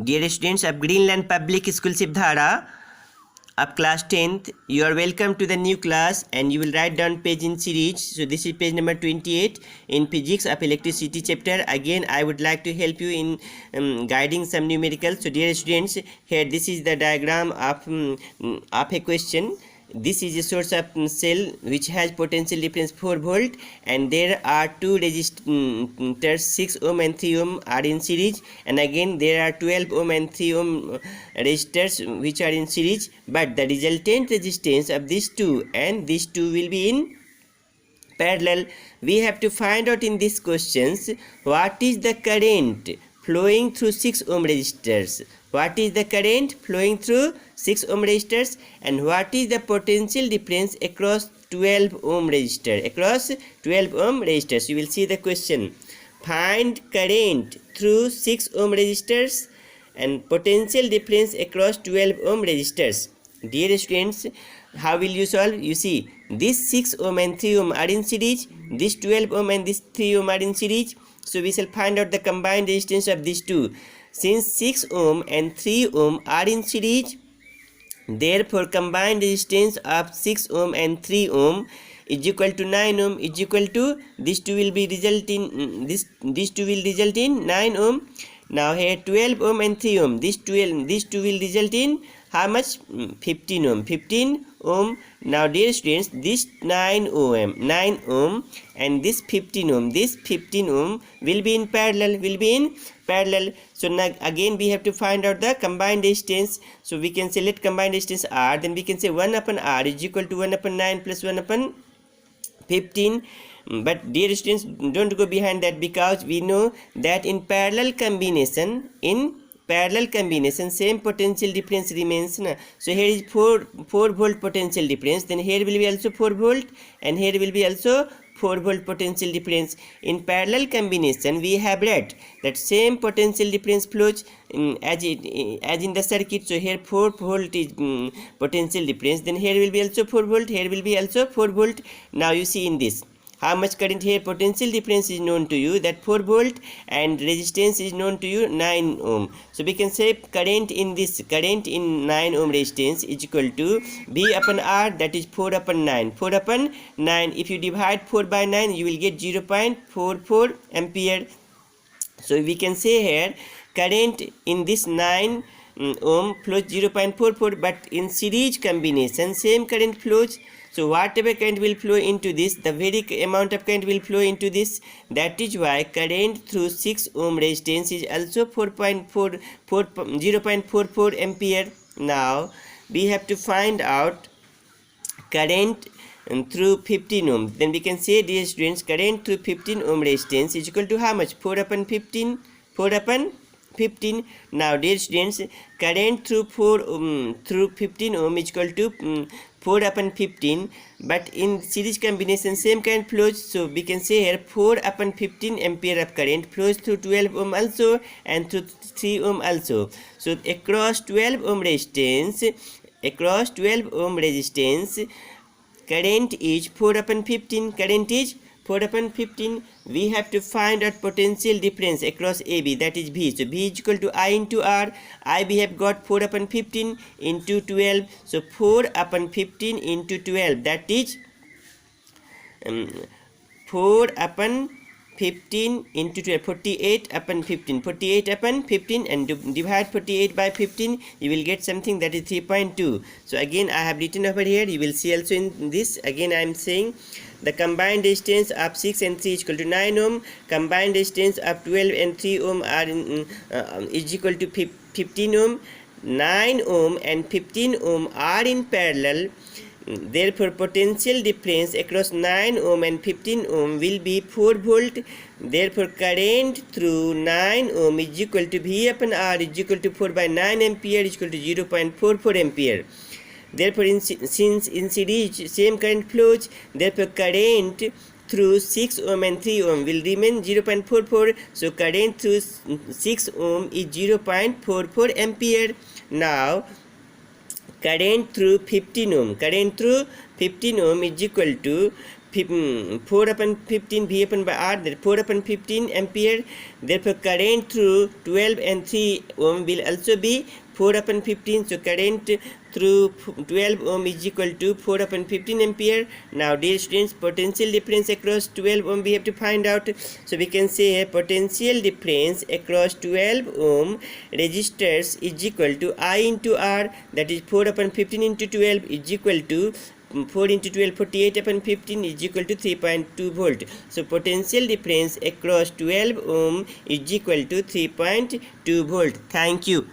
Dear students of Greenland Public School Sibdhara of class 10th, you are welcome to the new class and you will write down page in series. So this is page number 28 in physics of electricity chapter. Again, I would like to help you in guiding some numericals. So dear students, here this is the diagram of a question. This is a source of cell which has potential difference 4 volt, and there are two resistors 6 ohm and 3 ohm are in series, and again there are 12 ohm and 3 ohm resistors which are in series, but the resultant resistance of these two and these two will be in parallel. We have to find out in these questions what is the current flowing through 6 ohm resistors, what is the current flowing through 6 ohm resistors, and what is the potential difference across 12 ohm resistor, across 12 ohm resistors. You will see the question. Find current through 6 ohm resistors and potential difference across 12 ohm resistors. Dear students, how will you solve? You see, this 6 ohm and 3 ohm are in series, this 12 ohm and this 3 ohm are in series. So we shall find out the combined resistance of these two. Since 6 ohm and 3 ohm are in series, therefore combined resistance of 6 ohm and 3 ohm is equal to 9 ohm is equal to, these two will be result in these two will result in 9 ohm. Now here 12 ohm and 3 ohm, these two will result in how much? 15 ohm. 15 ohm. Now dear students, this 9 ohm and this 15 ohm will be in parallel. So now again we have to find out the combined resistance. So we can say let combined resistance R, then we can say 1 upon R is equal to 1 upon 9 plus 1 upon 15. But dear students, don't go behind that, because we know that in parallel combination same potential difference remains. So here is 4 volt potential difference, then here will be also 4 volt and here will be also 4 volt potential difference. In parallel combination we have read that same potential difference flows as in the circuit. So here 4 volt is potential difference, then here will be also 4 volt, here will be also 4 volt. Now you see in this how much current here, potential difference is known to you, that 4 volt, and resistance is known to you 9 ohm. So we can say current in 9 ohm resistance is equal to V upon R, that is 4 upon 9. 4 upon 9, if you divide 4 by 9 you will get 0.44 ampere. So we can say here current in this 9 ohm flows 0.44, but in series combination same current flows. So whatever current will flow into this, the very amount of current will flow into this. That is why current through 6 ohm resistance is also 0.44 ampere. Now we have to find out current through 15 ohm. Then we can say, dear students, current through 15 ohm resistance is equal to how much? 4 upon 15. 4 upon 15. Now dear students, current through 15 ohm is equal to 4 upon 15, but in series combination same current flows. So we can say here 4 upon 15 ampere of current flows through 12 ohm also and through 3 ohm also. So across 12 ohm resistance, current is 4 upon 15. Current is 4 upon 15. We have to find out potential difference across AB, that is V. So V is equal to I into R. I we have got 4 upon 15 into 12. So 4 upon 15 into 12, that is 4 upon 15 into 12, 48 upon 15. 48 upon 15, and divide 48 by 15, you will get something that is 3.2. So again I have written over here, you will see also in this. Again I am saying the combined resistance of 6 and 3 is equal to 9 ohm. Combined resistance of 12 and 3 ohm is equal to 15 ohm. 9 ohm and 15 ohm are in parallel. Therefore potential difference across 9 ohm and 15 ohm will be 4 volt. Therefore current through 9 ohm is equal to V upon R is equal to 4 by 9 ampere is equal to 0.44 ampere. Therefore since in series same current flows, therefore current through 6 ohm and 3 ohm will remain 0.44. So current through 6 ohm is 0.44 ampere. Now current through 15 ohm is equal to 4 upon 15 V upon by R, that 4 upon 15 ampere. Therefore current through 12 and 3 ohm will also be 4 upon 15. So current through 12 ohm is equal to 4 upon 15 ampere. Now dear students, potential difference across 12 ohm we have to find out. So we can say potential difference across 12 ohm resistors is equal to I into R, that is 4 upon 15 into 12 is equal to 4 into 12, 48 upon 15 is equal to 3.2 volt. So potential difference across 12 ohm is equal to 3.2 volt. Thank you.